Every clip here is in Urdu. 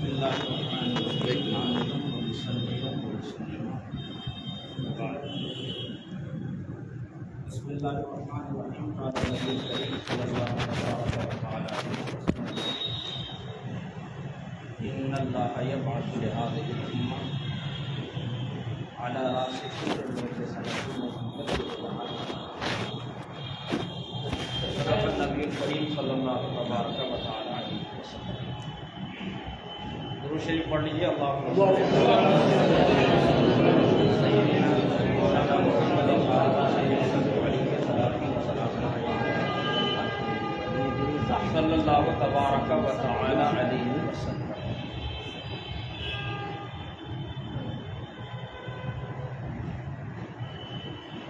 اللہ الرحمن بسم اللہ الرحمن الرحیم قال نبی کریم صلی اللہ علیہ وسلم ان اللہ یبعث لهذه الامه على راس كل ملة سنة محمد صدق النبی کریم صلی اللہ تبارک و تعالی علیہ وسلم۔ درود شریف پڑھ لیجیے۔ صلی اللہ تبارک و تعالی علیہ وسلم۔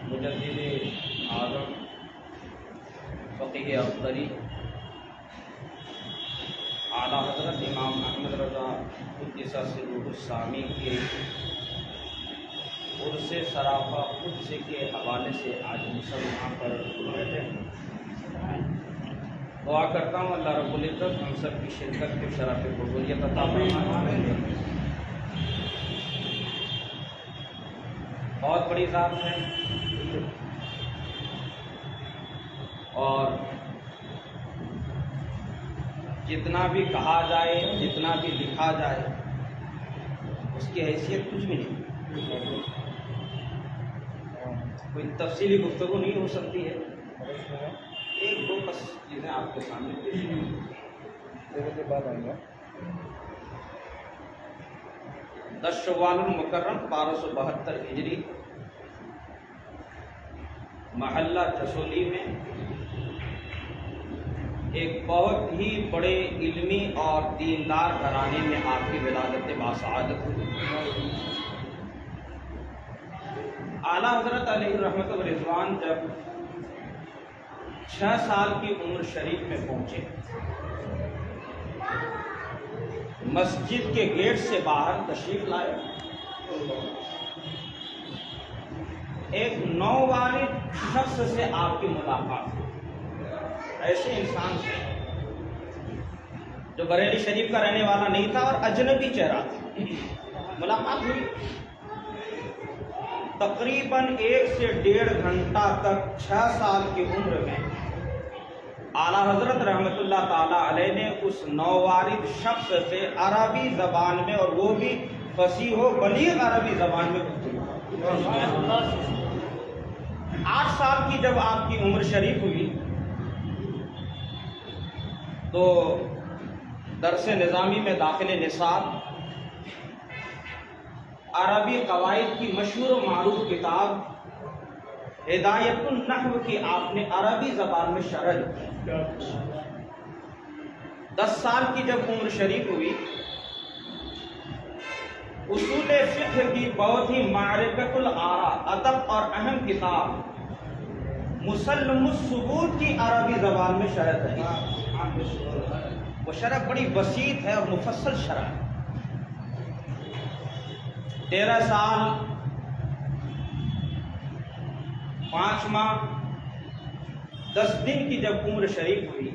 مجدد اعظم فقیہ اختری اعلیٰ حضرت امام احمد رضا قدس سرہ السامی کے عرس سراپا قدس کے حوالے سے آج مسلمان پر بیٹھے ہیں۔ دعا کرتا ہوں اللہ رب العزت ہم سب کی شرکت کے شرف قبولیت عطا فرمائے۔ بہت بڑی ذات ہے اور جتنا بھی کہا جائے، جتنا بھی لکھا جائے، اس کی حیثیت کچھ بھی نہیں، کوئی تفصیلی گفتگو نہیں ہو سکتی ہے۔ ایک دو بس چیزیں آپ کے سامنے پیش کی۔ 10 شوال المکرم 1272 ہجری محلہ چسولی میں ایک بہت ہی بڑے علمی اور دیندار گھرانے میں آپ کی ولادت باسعادت ہوئی۔ اعلیٰ حضرت علیہ الرحمۃ والرضوان جب 6 سال کی عمر شریف میں پہنچے، مسجد کے گیٹ سے باہر تشریف لائے، ایک نووالد شخص سے آپ کی ملاقات ہوئی، ایسے انسان سے جو بریلی شریف کا رہنے والا نہیں تھا اور اجنبی چہرہ تھا۔ ملاقات ہوئی، تقریباً 1 سے 1.5 گھنٹہ تک 6 سال کی عمر میں اعلیٰ حضرت رحمۃ اللہ تعالیٰ علیہ نے اس نووالد شخص سے عربی زبان میں، اور وہ بھی فصیح و بلیغ عربی زبان میں گفتگو۔ 8 سال کی جب آپ کی عمر شریف ہوئی تو درس نظامی میں داخل نصاب عربی قواعد کی مشہور و معروف کتاب ہدایت النحو کی آپ نے عربی زبان میں شرح کی۔ 10 سال کی جب عمر شریف ہوئی، اصول فقہ کی بہت ہی معرفت الآراء ادب اور اہم کتاب مسلم الثبوت کی عربی زبان میں شرح ہے۔ وہ شرح بڑی وسیع ہے اور مفصل شرح ہے۔ 13 سال 5 ماہ 10 دن کی جب عمر شریف ہوئی،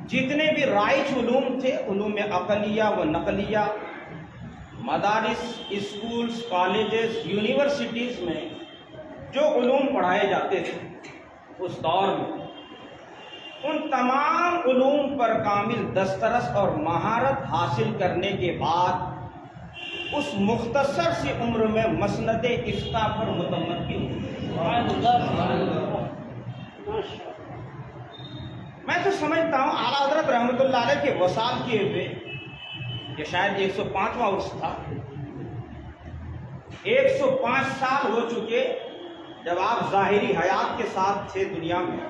جتنے بھی رائج علوم تھے، علوم عقلیہ و نقلیہ، مدارس، اسکولز، کالجز، یونیورسٹیز میں جو علوم پڑھائے جاتے تھے اس دور میں، ان تمام علوم پر کامل دسترس اور مہارت حاصل کرنے کے بعد اس مختصر سی عمر میں مسند افتاء پر متمکن ہوئے۔ میں تو سمجھتا ہوں اعلیٰ حضرت رحمۃ اللہ علیہ کے وصال کیے ہوئے یہ شاید 105واں عرس تھا، 105 سال ہو چکے جب آپ ظاہری حیات کے ساتھ تھے دنیا میں۔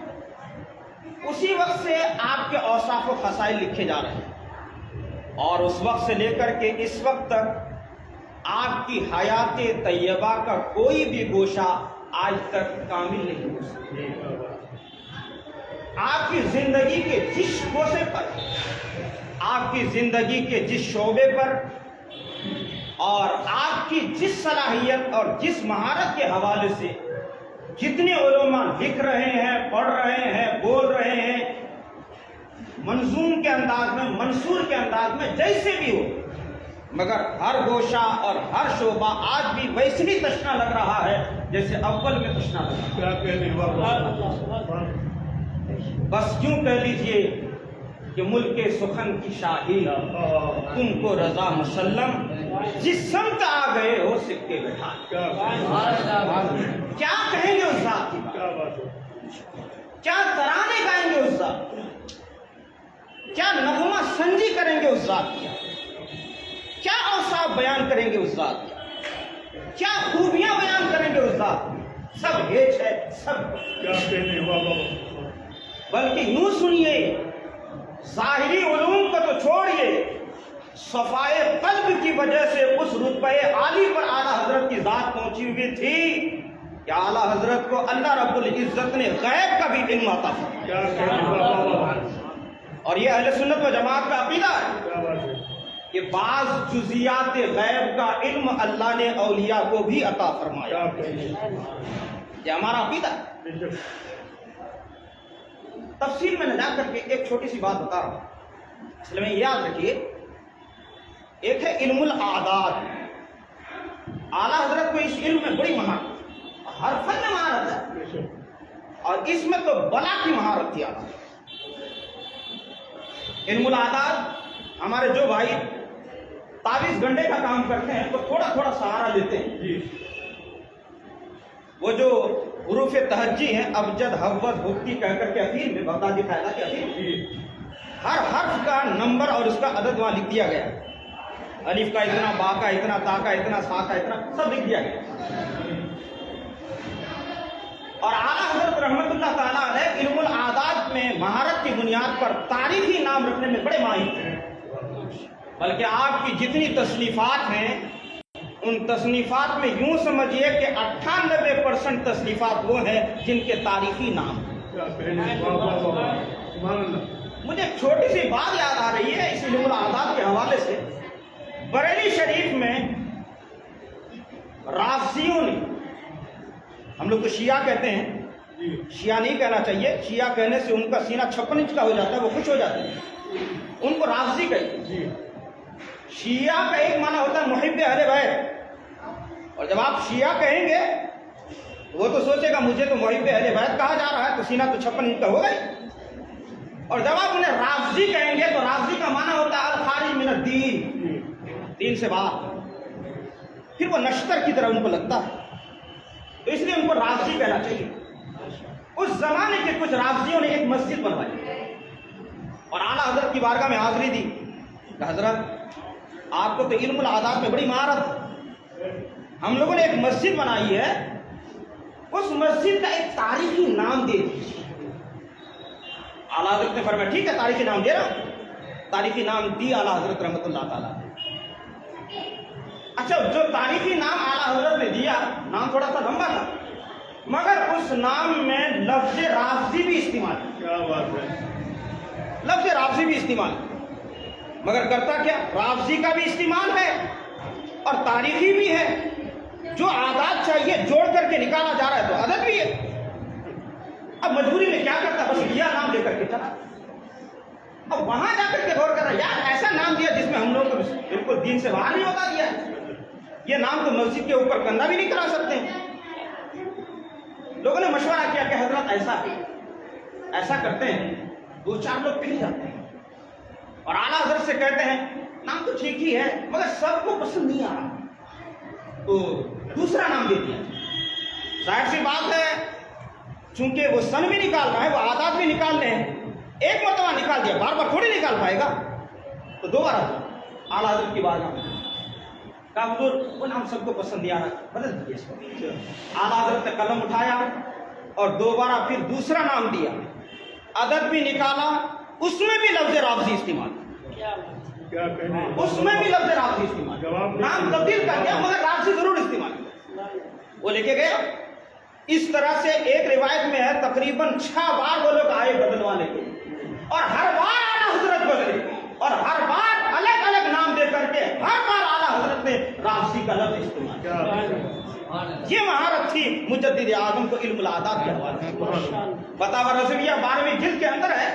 اسی وقت سے آپ کے اوصاف و خصائل لکھے جا رہے ہیں، اور اس وقت سے لے کر کے اس وقت تک آپ کی حیات طیبہ کا کوئی بھی گوشہ آج تک کامل نہیں ہو سکتا۔ آپ کی زندگی کے جس گوشے پر، آپ کی زندگی کے جس شعبے پر، اور آپ کی جس صلاحیت اور جس مہارت کے حوالے سے جتنے علماء لکھ رہے ہیں، پڑھ رہے ہیں، بول رہے ہیں، منظوم کے انداز میں، منصور کے انداز میں، جیسے بھی ہو، مگر ہر گوشہ اور ہر شعبہ آج بھی ویسے ہی تشنا لگ رہا ہے جیسے اول میں تشنا لگا۔ بس کیوں کہہ لیجئے کہ ملک سخن کی شاہی تم کو رضا مسلم، جس سمت آ گئے ہو سکے بیٹھا۔ کیا کہیں گے اس ذات کی بات؟ کیا ترانے گائیں گے اس ذات؟ کیا نغمہ سنجی کریں گے اس ذات کی؟ کیا اوصاف بیان کریں گے اس ذات کی؟ کیا خوبیاں بیان کریں گے اس ذات کی؟ سب ہیچ ہے، سب کیا کہنے بابا۔ بلکہ یوں سنیے، ظاہری علوم کو تو چھوڑیے، صفائے قلب کی وجہ سے اس رتبہ عالی پر اعلیٰ حضرت کی ذات پہنچی ہوئی تھی کہ اعلیٰ حضرت کو اللہ رب العزت نے غیب کا بھی علم عطا فرمایا۔ اور یہ اہل سنت و جماعت کا عقیدہ ہے کہ بعض جزیات غیب کا علم اللہ نے اولیاء کو بھی عطا فرمایا۔ یہ ہمارا عقیدہ ہے۔ تفصیل میں نہ جا کر کے ایک چھوٹی سی بات بتا رہا ہوں، اس لیے یاد رکھیے۔ ایک ہے علم الاعداد۔ اعلیٰ حضرت کو اس علم میں بڑی مہارت، ہر فن میں مہارت ہے، اور اس میں تو بلا کی مہارت تھی اعلیٰ۔ علم الاعداد، ہمارے جو بھائی تعویذ گنڈے کا کام کرتے ہیں تو تھوڑا تھوڑا سہارا لیتے ہیں۔ وہ جو حروف تہجی ہیں، ابجد، حوض، بھکتی کہہ کر کے اخیر میں بغدادی قاعدہ کے اخیر میں ہر حرف کا نمبر اور اس کا عدد وہاں لکھ دیا گیا۔ الف کا اتنا، با کا اتنا، تا کا اتنا، سا کا اتنا، سب لکھ دیا گیا۔ اور اعلیٰ حضرت رحمت اللہ تعالیٰ علیہ علم الاعداد میں مہارت کی بنیاد پر تاریخی نام رکھنے میں بڑے ماہر ہیں۔ بلکہ آپ کی جتنی تصنیفات ہیں، ان تصنیفات میں یوں سمجھیے کہ 98% تصنیفات وہ ہیں جن کے تاریخی نام ہیں۔ مجھے ایک چھوٹی سی بات یاد آ رہی ہے اس علم الاعداد کے حوالے سے۔ بریلی شریف میں رافضیوں نے، ہم لوگ تو شیعہ کہتے ہیں، شیعہ نہیں کہنا چاہیے، شیعہ کہنے سے ان کا سینہ 56 انچ کا ہو جاتا ہے، وہ خوش ہو جاتے ہیں، ان کو رافضی کہتے ہیں۔ شیعہ کا ایک معنی ہوتا ہے محب اہل بیت، اور جب آپ شیعہ کہیں گے وہ تو سوچے گا مجھے تو محب اہل بیت کہا جا رہا ہے، تو سینہ تو 56 انچ کا ہوگا ہی۔ اور جب آپ انہیں رافضی کہیں گے تو رافضی کا معنی ہوتا ہے الخارج من الدین، دین سے باہر، پھر وہ نشتر کی طرح ان کو لگتا ہے، تو اس لیے ان کو رافضی کہنا چاہیے۔ اس زمانے کے کچھ رافضیوں نے ایک مسجد بنوائی اور اعلیٰ حضرت کی بارگاہ میں حاضری دی کہ حضرت آپ کو تو علم الاعداد میں بڑی مہارت، ہم لوگوں نے ایک مسجد بنائی ہے، اس مسجد کا ایک تاریخی نام دے دیجیے۔ اعلیٰ حضرت نے فرمایا ٹھیک ہے، تاریخی نام دے رہا ہوں۔ تاریخی نام دی اعلیٰ حضرت رحمت اللہ تعالیٰ۔ اچھا، جو تاریخی نام اعلیٰ حضرت نے دیا، نام تھوڑا سا لمبا تھا، مگر اس نام میں لفظ رافضی بھی استعمال ہے۔ کیا بات ہے، لفظ رافضی بھی استعمال ہے، مگر کرتا کیا، رافضی کا بھی استعمال ہے اور تاریخی بھی ہے۔ جو عادات چاہیے جوڑ کر کے نکالا جا رہا ہے تو عدد بھی ہے۔ اب مجبوری میں کیا کرتا، بس لیا نام لے کر کے چلا۔ اب وہاں جا کر کے غور کر رہا ہے، یار ایسا نام دیا جس میں ہم لوگ کو بالکل دین سے باہر نہیں ہوتا دیا ہے، یہ نام تو مسجد کے اوپر کندھا بھی نہیں کرا سکتے ہیں۔ لوگوں نے مشورہ کیا کہ حضرت ایسا کرتے ہیں، 2-4 لوگ پھر جاتے ہیں اور اعلیٰ حضرت سے کہتے ہیں نام تو ٹھیک ہی ہے مگر سب کو پسند نہیں آ رہا، تو دوسرا نام دے دیا۔ ظاہر سی بات ہے، چونکہ وہ سن بھی نکال رہا ہے، وہ عادات بھی نکال رہے ہیں، ایک مرتبہ نکال دیا، بار بار تھوڑی نکال پائے گا، تو دوبارہ اعلیٰ حضرت کی بارگاہ میں کہا حضور وہ نام سب کو پسند نہیں آ رہا، بدل دیجیے اس کو۔ اعلیٰ حضرت نے قلم اٹھایا اور دوبارہ پھر دوسرا نام دیا، عدد بھی نکالا، اس میں بھی لفظ رافضی استعمال، اس میں بھی لفظ رافضی استعمال، نام تبدیل کر دیا مگر رافضی ضرور استعمال، وہ لے کے گیا۔ اس طرح سے ایک روایت میں ہے تقریباً 6 بار وہ لوگ آئے بدلوانے کے، اور ہر بار اعلیٰ حضرت بدلے، اور ہر بار الگ الگ نام دے کر کے ہر بار اعلیٰ حضرت نے رافضی کا لفظ استعمال کیا۔ یہ مہارت تھی مجدد اعظم کو علم الاعداد کے حوالے سے۔ فتاوی رضویہ 12ویں جلد کے اندر ہے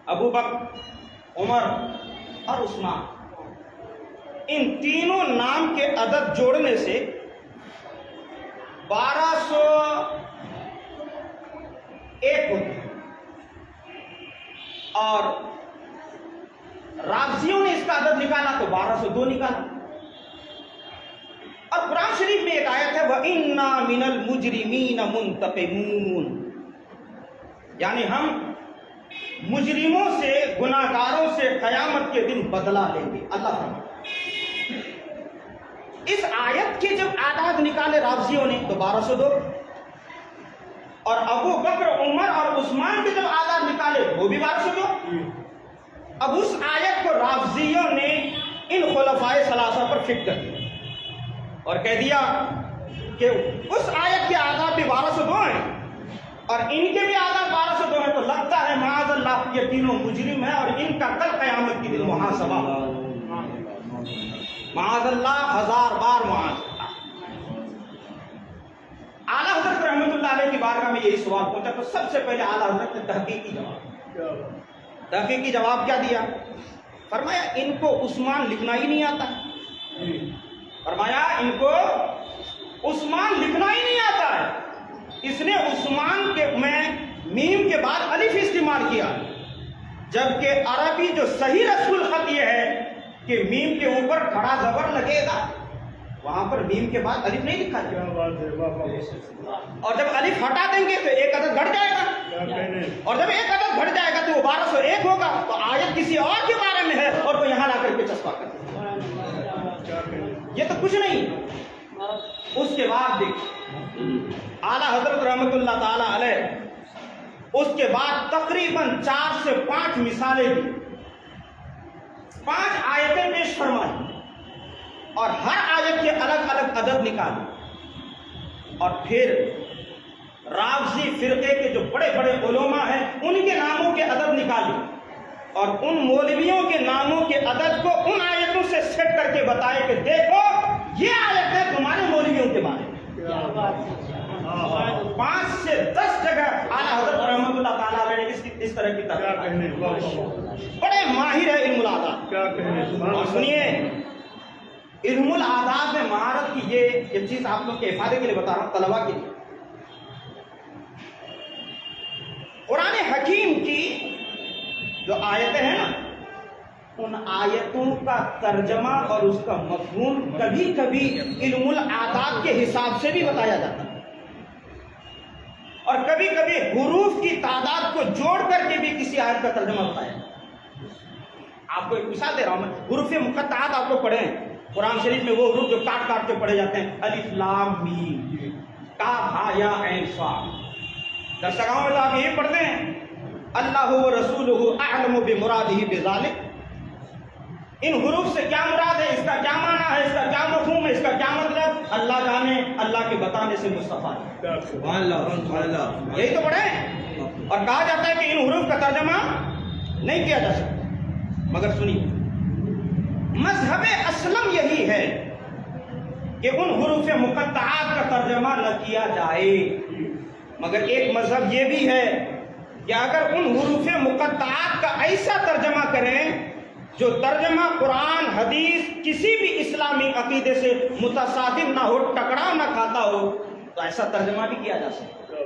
ابو بکر، عمر اور عثمان، ان تینوں نام کے عدد جوڑنے سے 1201 ہوتے ہیں، اور رافضیوں نے اس کا عدد نکالا تو 1202 نکالا۔ اور قرآن شریف میں ایک آیت ہے وَإِنَّا مِنَ الْمُجْرِمِينَ مُنْتَقِمُونَ، یعنی ہم مجرموں سے، گناہگاروں سے قیامت کے دن بدلہ لیں گے، اللہ فرماتا ہے۔ اس آیت کے جب اعداد نکالے رافضیوں نے تو 1202، اور ابو بکر، عمر اور عثمان کے جب اعداد نکالے وہ بھی 1202۔ اب اس آیت کو رافضیوں نے ان خلفائے ثلاثہ پر فٹ کر دیا اور کہہ دیا کہ اس آیت کے اعداد بھی 1202 ہیں اور ان کے بھی اعداد 1202 ہیں، تو لگتا ہے معاذ اللہ یہ تینوں مجرم ہیں اور ان کا کل قیامت کے دن محاسبہ ہوگا۔ معاذ اللہ، 1000 بار معاذ اللہ۔ اعلیٰ حضرت رحمۃ اللہ علیہ کی بارگاہ میں یہی سوال پہنچا تو سب سے پہلے اعلیٰ حضرت نے تحقیقی جواب کیا دیا؟ فرمایا ان کو عثمان لکھنا ہی نہیں آتا، فرمایا ان کو عثمان لکھنا ہی نہیں آتا ہے، اس نے عثمان کے میں میم کے بعد الف استعمال کیا، جبکہ عربی جو صحیح رسم الخط یہ ہے کہ میم کے اوپر کھڑا زبر لگے گا، وہاں پر میم کے بعد الف نہیں لکھا جائے گا، اور جب الف ہٹا دیں گے تو ایک عدد گھٹ جائے گا، اور جب ایک عدد گھٹ جائے گا تو وہ 1201 ہوگا، تو آیت کسی اور کے بارے میں ہے اور وہ یہاں لا کر کے چسپا کر دیں، یہ تو کچھ نہیں۔ اس کے بعد دیکھ اعلیٰ حضرت رحمۃ اللہ تعالی علیہ اس کے بعد تقریباً 4 سے 5 مثالیں دی، 5 آیتیں پیش فرمائی اور ہر آیت کے الگ الگ عدد نکالے، اور پھر رافضی فرقے کے جو بڑے بڑے علماء ہیں ان کے ناموں کے عدد نکالے اور ان مولویوں کے ناموں کے عدد کو ان آیتوں سے سیٹ کر کے بتائے کہ دیکھو یہ آیت ہے تمہارے مولویوں کے بارے میں۔ 5 سے 10 جگہ اعلیٰ حضرت رحمۃ اللہ تعالیٰ علیہ نے اس طرح کی تقریر، بڑے ماہر ہے علم الآداب۔ اور سنیے، علم الآداب میں مہارت کی یہ چیز آپ لوگ کے افادے کے لیے بتا رہا ہوں، طلبا کے لیے۔ قرآن حکیم کی جو آیتیں ہیں نا، ان آیتوں کا ترجمہ اور اس کا مفہوم کبھی کبھی علم الآداب کے حساب سے بھی بتایا جاتا ہے، اور کبھی کبھی حروف کی تعداد کو جوڑ کر کے بھی کسی آیت کا ترجمہ بتایا جاتا ہے۔ آپ کو ایک مثال دے رہا ہوں میں، حروف مقطعات آپ کو پڑھے ہیں قرآن شریف میں، وہ حروف جو کاٹ کاٹ کے پڑھے جاتے ہیں، الف لام میم، کاف ہا یا عین صاد۔ درسگاہوں میں تو آپ یہی پڑھتے ہیں اللہ و رسولہ اعلم بمرادہ بذالک، ان حروف سے کیا مراد ہے، اس کا کیا معنی ہے، اس کا کیا مفہوم ہے، اس کا کیا مطلب، اللہ جانے، اللہ کے بتانے سے مصطفیٰ ہے۔ یہی تو پڑھے، اور کہا جاتا ہے کہ ان حروف کا ترجمہ نہیں کیا جا سکتا، مگر سنیے مذہب اسلم یہی ہے کہ ان حروف مقطعات کا ترجمہ نہ کیا جائے، مگر ایک مذہب یہ بھی ہے کہ اگر ان حروف مقطعات کا ایسا ترجمہ کریں جو ترجمہ قرآن حدیث کسی بھی اسلامی عقیدے سے متصادم نہ ہو، ٹکراؤ نہ کھاتا ہو، تو ایسا ترجمہ بھی کیا جا سکتا ہے۔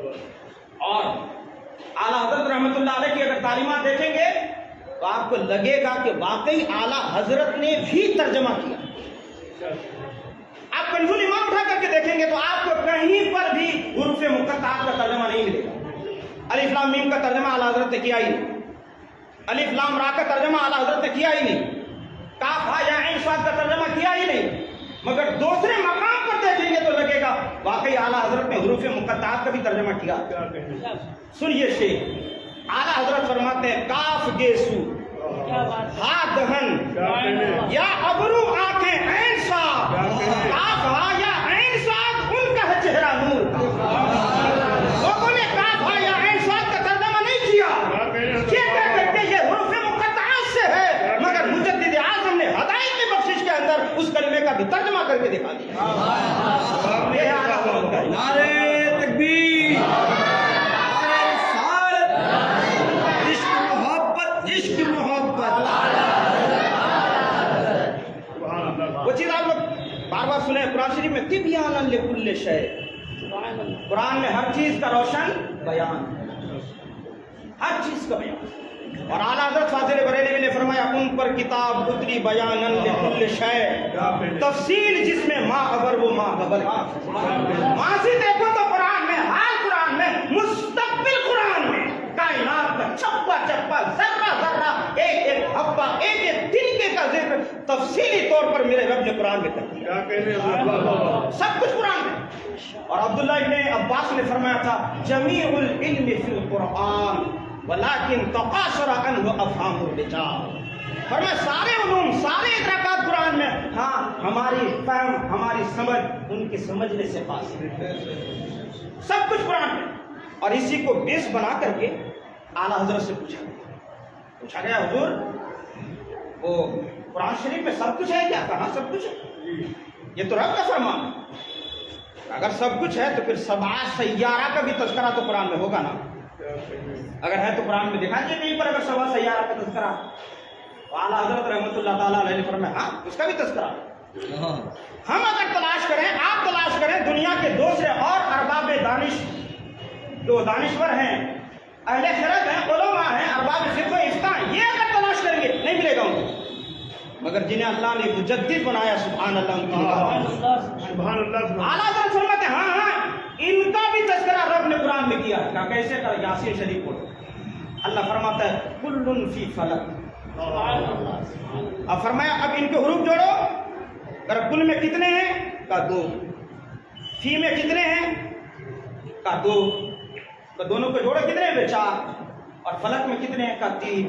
اور اعلیٰ حضرت رحمۃ اللہ علیہ کی اگر تعلیمات دیکھیں گے تو آپ کو لگے گا کہ واقعی اعلیٰ حضرت نے بھی ترجمہ کیا۔ آپ کنز الایمان اٹھا کر کے دیکھیں گے تو آپ کو کہیں پر بھی حروف مقطعات کا ترجمہ نہیں ملے گا۔ الف لام میم کا ترجمہ اعلیٰ حضرت نے کیا ہی نہیں، الف لام را کا ترجمہ اعلیٰ حضرت نے کیا ہی نہیں، کاف ہا یا عین صاد کا ترجمہ کیا ہی نہیں، مگر دوسرے مقام پر دیکھیں گے تو لگے گا واقعی اعلیٰ حضرت نے حروف مقطعات کا بھی ترجمہ کیا۔ سنیے شیخ، اعلیٰ حضرت فرماتے ہیں کاف گیسو ہا دہن یا ابرو آنکھیں عین صاد، کاف ہا یا عین صاد ان کا ہے چہرہ نور کا۔ لوگوں نے کاف ہا یا عین صاد کا ترجمہ نہیں کیا، یہ کہہ کر کے یہ حروف مقطعات سے ہے، مگر مجدد اعظم نے ہدایت کی بخشش کے اندر اس کلمے کا بھی ترجمہ کر کے دکھا دیا۔ نعرہ تکبیر، نعرہ رسالت، عشق محبت، سنیں قرآن شریف میں تبیان لکل شے، قرآن میں ہر چیز کا روشن بیان، ہر چیز کا بیان۔ اور اعلیٰ حضرت فاضل بریلوی نے فرمایا ان پر کتاب اتری بیان لکل شے، تفصیل جس میں ما خبر وہ ما خبر، ماضی دیکھو تو قرآن میں، حال قرآن میں، مستقبل قرآن میں، کائنات کا چپا چپا، ذرہ ذرہ، ایک ایک حبہ، ایک ایک طریقے کا ذکر تفصیلی طور پر میرے رب نے قرآن میں کر دیا، سب کچھ قرآن میں۔ اور عبداللہ ابن عباس نے فرمایا تھا جمیع العلم فی القرآن ولکن تقاصر عنہ افہام الرجال، فرمایا سارے علوم، سارے ادراکات قرآن میں، ہاں ہماری فہم، ہماری سمجھ ان کے سمجھنے سے قاصر ہے، سب کچھ قرآن میں۔ اور اسی کو بیس بنا کر کے اعلیٰ حضرت سے پوچھا گیا حضور وہ قرآن شریف میں سب کچھ ہے کیا؟ کہاں سب کچھ ہے؟ یہ تو رب کا فرمان ہے، اگر سب کچھ ہے تو پھر سبع سیارہ کا بھی تذکرہ تو قرآن میں ہوگا نا، اگر ہے تو قرآن میں دکھا دیجیے کہیں پر اگر سبع سیارہ کا تذکرہ، تو اعلیٰ حضرت رحمۃ اللہ تعالیٰ علیہ نے فرمایا ہاں اس کا بھی تذکرہ ہے۔ ہم اگر تلاش کریں، آپ تلاش کریں دنیا کے دوسرے اور ارباب دانش جو دانشور ہیں، اہل خرد ہیں، علماء ہیں، ارباب فقہ و افتاء ہیں، یہ اگر تلاش کریں گے نہیں ملے گا ان کو، مگر جنہیں اللہ نے مجدد بنایا سبحان اللہ، سبحان اللہ، اعلیٰ حضرت فرماتے ہیں ہاں ان کا بھی تذکرہ رب نے قرآن میں کیا ہے، کیسے کر یاسین شریف پڑھو، اللہ فرماتا ہے کل فی فلک، اب فرمایا اب ان کے حروف جوڑو، اگر کل میں کتنے ہیں کا 2، فی میں کتنے ہیں کا 2، تو دونوں کو جوڑو کتنے ہیں 4، اور فلک میں کتنے ہیں کا 3،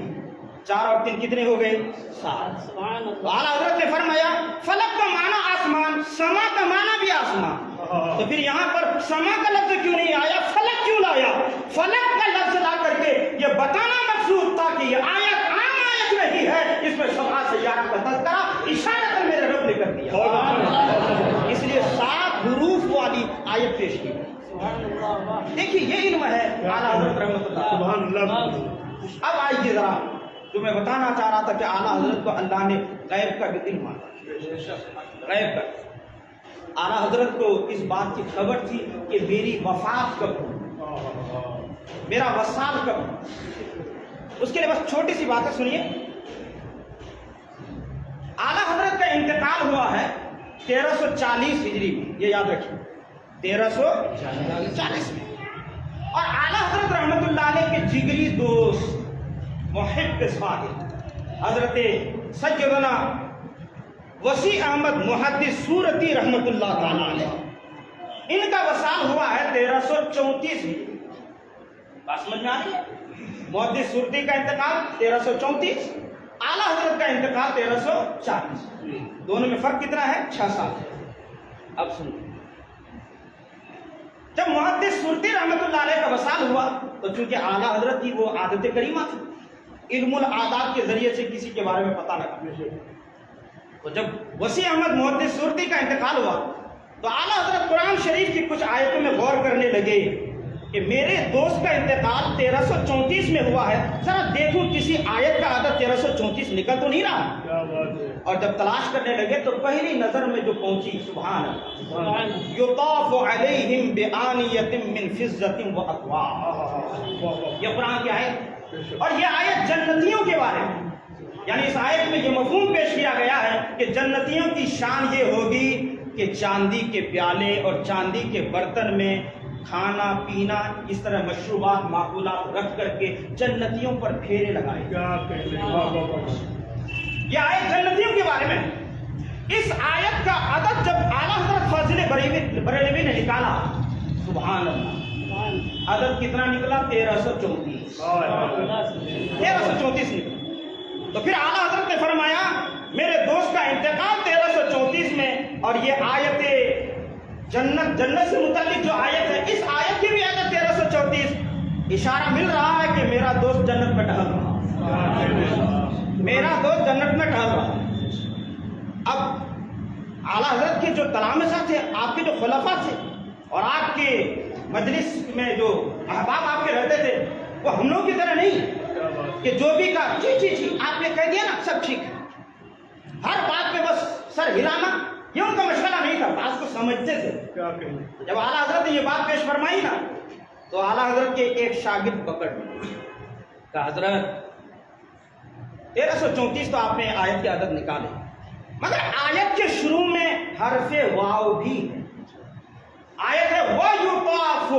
4 اور 3 کتنے ہو گئے 7۔ تو اعلیٰ حضرت نے فرمایا فلک کا معنی آسمان، سما کا معنی بھی آسمان، تو پھر یہاں پر سما کا لفظ کیوں نہیں آیا، فلک کیوں لایا؟ فلک کا لفظ لا کر کے یہ بتانا مقصود تھا کہ یہ آیت عام آیت نہیں ہے، اس میں سبع سیارہ کا تذکرہ اشارہ میرے رب نے کر دیا، اس لیے 7 حروف والی آیت پیش کی۔ دیکھیے یہ علم ہے اعلیٰ حضرت رحمۃ اللہ، سبحان اللہ۔ اب آئیے ذرا جو میں بتانا چاہ رہا تھا کہ اعلیٰ حضرت کو اللہ نے غیب کا بھی علم مانا، غیب کا، اعلیٰ حضرت کو اس بات کی خبر تھی کہ میری وفات کب ہو، میرا وصال کب ہو۔ اس کے لیے بس چھوٹی سی بات ہے سنیے، اعلیٰ حضرت کا انتقال ہوا ہے 1340 ہجری میں، یہ یاد رکھیے 1340 میں، اور اعلیٰ حضرت رحمۃ اللہ علیہ کے جگری دوست محب صاحب حضرت سیدنا وسیع احمد محدث سورتی رحمۃ اللہ تعالیٰ علیہ، ان کا وصال ہوا ہے 1334 میں، بات سمجھ میں آ رہی ہے؟ محدث سورتی کا انتقال 1334، اعلیٰ حضرت کا انتقال 1340، دونوں میں فرق کتنا ہے 6 سال۔ اب سنو، جب محدث سورتی رحمۃ اللہ علیہ کا وصال ہوا تو چونکہ اعلیٰ حضرت کی وہ عادت کریمہ تھی، علم العادات کے ذریعے سے کسی کے بارے میں پتہ لگا، تو جب وسیع احمد محدث سورتی کا انتقال ہوا تو اعلیٰ حضرت قرآن شریف کی کچھ آیتوں میں غور کرنے لگے کہ میرے دوست کا انتقال 1334 میں ہوا ہے، ذرا دیکھوں کسی آیت کا عدد 1334 نکل تو نہیں رہا، اور جب تلاش کرنے لگے تو پہلی نظر میں جو پہنچی سبحان اللہ، یطاف علیہم بآنیۃ من فضۃ واکواب، یہ قرآن کی آیت، اور یہ آیت جنتیوں کے بارے میں، یعنی اس آیت میں یہ مفہوم پیش کیا گیا ہے کہ جنتیوں کی شان یہ ہوگی کہ چاندی کے پیالے اور چاندی کے برتن میں کھانا پینا، اس طرح مشروبات معقولات رکھ کر کے جنتیوں پر پھیرے لگائے، یہ آیت جنتیوں کے بارے میں۔ اس آیت کا عدد جب اعلیٰ حضرت فاضل بریلوی نے نکالا سبحان اللہ، عدد کتنا نکلا 1334 نکلا، تو پھر اعلیٰ حضرت نے فرمایا میرے دوست کا انتقال 1334 میں، اور یہ آیت جنت سے متعلق جو آیت ہے، اس آیت کی بھی عدد 1334، اشارہ مل رہا ہے کہ میرا دوست جنت میں ٹہل رہا، میرا دوست جنت میں ٹہل رہا۔ اب اعلیٰ حضرت کے جو تلامذہ تھے، آپ کے جو خلفاء تھے، اور آپ کے مجلس میں جو احباب آپ کے رہتے تھے، وہ ہم لوگ کی طرح نہیں کہ جو بھی کہا جی آپ نے کہہ دیا نا سب ٹھیک ہے، ہر بات پہ بس سر ہلانا، یہ ان کا مشغلہ نہیں تھا۔ سمجھتے تھے. کیا کہیں جب اعلیٰ حضرت نے یہ بات پیش فرمائی نا تو اعلیٰ حضرت کے ایک شاگرد پکڑ کہ حضرت 1334 تو آپ نے آیت کی عدد نکالے مگر آیت کے شروع میں حرف واو بھی ہے. آیت ہے وَيُطَافُ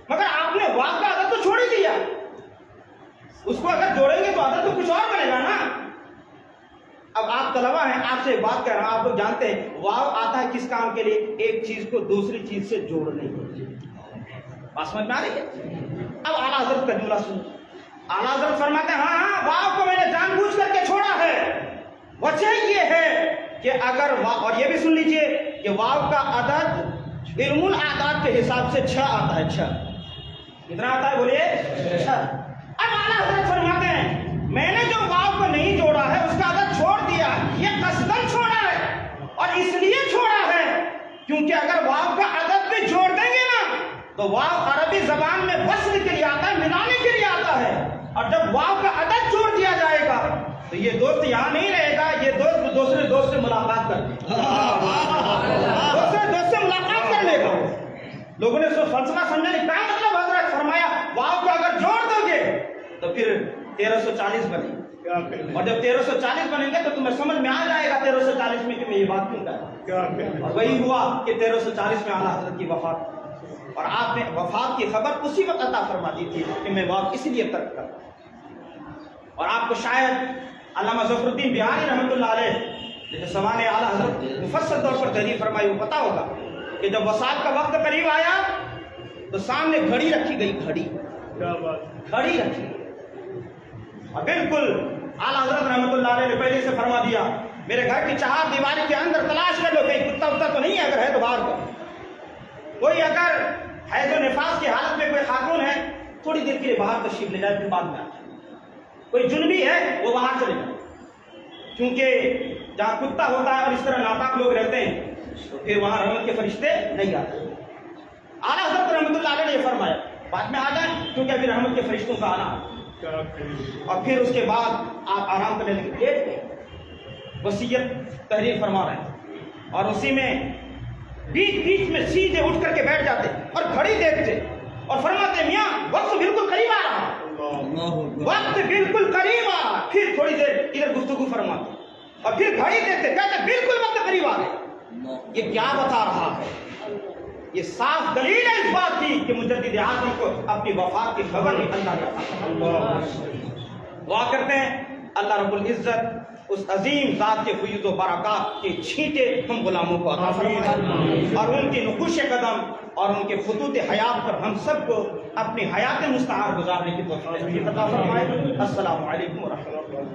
مگر آپ نے واو کا عدد تو چھوڑ ہی دیا. اس کو اگر جوڑیں گے تو عدد تو کچھ اور بنے گا نا. اب آپ طلبہ ہیں, آپ سے ایک بات کہہ رہا ہوں, آپ لوگ جانتے ہیں واو آتا ہے کس کام کے لیے؟ ایک چیز کو دوسری چیز سے جوڑنے کے لیے. بات سمجھ میں آ رہی ہے؟ اب اعلیٰ حضرت کا جملہ سنو. اعلیٰ حضرت فرماتے ہیں ہاں واو کو میں نے جان بوجھ کر کے چھوڑا ہے. وجہ یہ ہے کہ اگر اور یہ بھی سن لیجئے کہ واو کا عدد علم الاعداد کے حساب سے 6 آتا ہے. 6 کتنا آتا ہے بولیے؟ 6. اب اعلیٰ حضرت فرماتے ہیں میں نے جو واو کو نہیں جوڑا ہے اس کا عدد چھوڑ دیا. یہ قصداً چھوڑا ہے اور اس لیے چھوڑا ہے کیونکہ اگر واو کا عدد بھی جوڑ دیں گے نا تو واو عربی زبان میں وصل کے لیے آتا ہے, ملانے کے لیے آتا ہے. اور جب واو کا عدد جوڑ دیا جائے گا تو یہ دوست یہاں نہیں رہے گا, یہ دوست دوسرے دوست سے ملاقات کر لے گا. دوسرے دوست سے ملاقات کر لے گا. لوگوں نے سو فلسفہ سمجھا نہیں. کیا مطلب حضرت فرمایا واو کو اگر جوڑ دو گے تو پھر 1340 بنے. کیا کہیں اور جب 1340 بنیں گے تو تمہیں سمجھ میں آ جائے گا 1340 میں کہ میں یہ بات کیوں کہہ رہا ہوں. کیا کہیں اور وہی ہوا کہ 1340 میں اعلیٰ حضرت کی وفات, اور آپ نے وفات کی خبر اسی وقت عطا فرما دی تھی کہ میں واو اس لیے ترک کرتا ہوں. اور آپ کو شاید علامہ ظفر الدین بہاری رحمۃ اللہ علیہ جیسے سوال اعلیٰ حضرت مفصل طور پر تحریر فرمائی وہ پتہ ہوگا کہ جب وصال کا وقت قریب آیا تو سامنے گھڑی رکھی گئی. کیا بات گھڑی رکھی گئی اور بالکل اعلیٰ حضرت رحمۃ اللہ علیہ نے پہلے سے فرما دیا میرے گھر کی چہار دیواری کے اندر تلاش کر لو, کہیں کتا وتا تو نہیں ہے, اگر ہے تو باہر کرو. کوئی اگر حیض و نفاس کی حالت میں کوئی خاتون ہے تھوڑی دیر کے لیے باہر تشریف لے جائے, پھر بعد میں آ جائے. کوئی جنبی ہے وہ باہر چلے جائے, کیونکہ جہاں کتا ہوتا ہے اور اس طرح ناپاک لوگ رہتے ہیں تو پھر وہاں رحمت کے فرشتے نہیں آتے. اعلیٰ حضرت رحمۃ اللہ علیہ نے یہ فرمایا بعد میں آ جائیں کیونکہ ابھی رحمت کے فرشتوں کا آنا ہے. کیا کہیں اور پھر اس کے بعد آپ آرام کرنے لگے. لیٹ پہ وصیت تحریر فرما رہے ہیں اور اسی میں بیچ بیچ میں سیدھے اٹھ کر کے بیٹھ جاتے اور گھڑی دیکھتے اور فرماتے میاں وقت بالکل قریب آ رہا, وقت بالکل قریب آ رہا. پھر تھوڑی دیر ادھر گفتگو فرماتے اور پھر گھڑی دیکھتے کہتے بالکل وقت قریب آ گئے. یہ کیا بتا رہا ہے؟ یہ صاف دلیل ہے اس بات کی کہ مجدد اعظم کو اپنی وفات کی خبر بھی اللہ نے عطا کی. دعا کرتے ہیں اللہ رب العزت اس عظیم ذات کے فیض و برکات کے چھینٹے ہم غلاموں کو عطا فرمائے اور ان کی نقوش قدم اور ان کے خطوط حیات پر ہم سب کو اپنی حیات مستعار گزارنے کی توفیق عطا فرمائے. السلام علیکم ورحمۃ اللہ.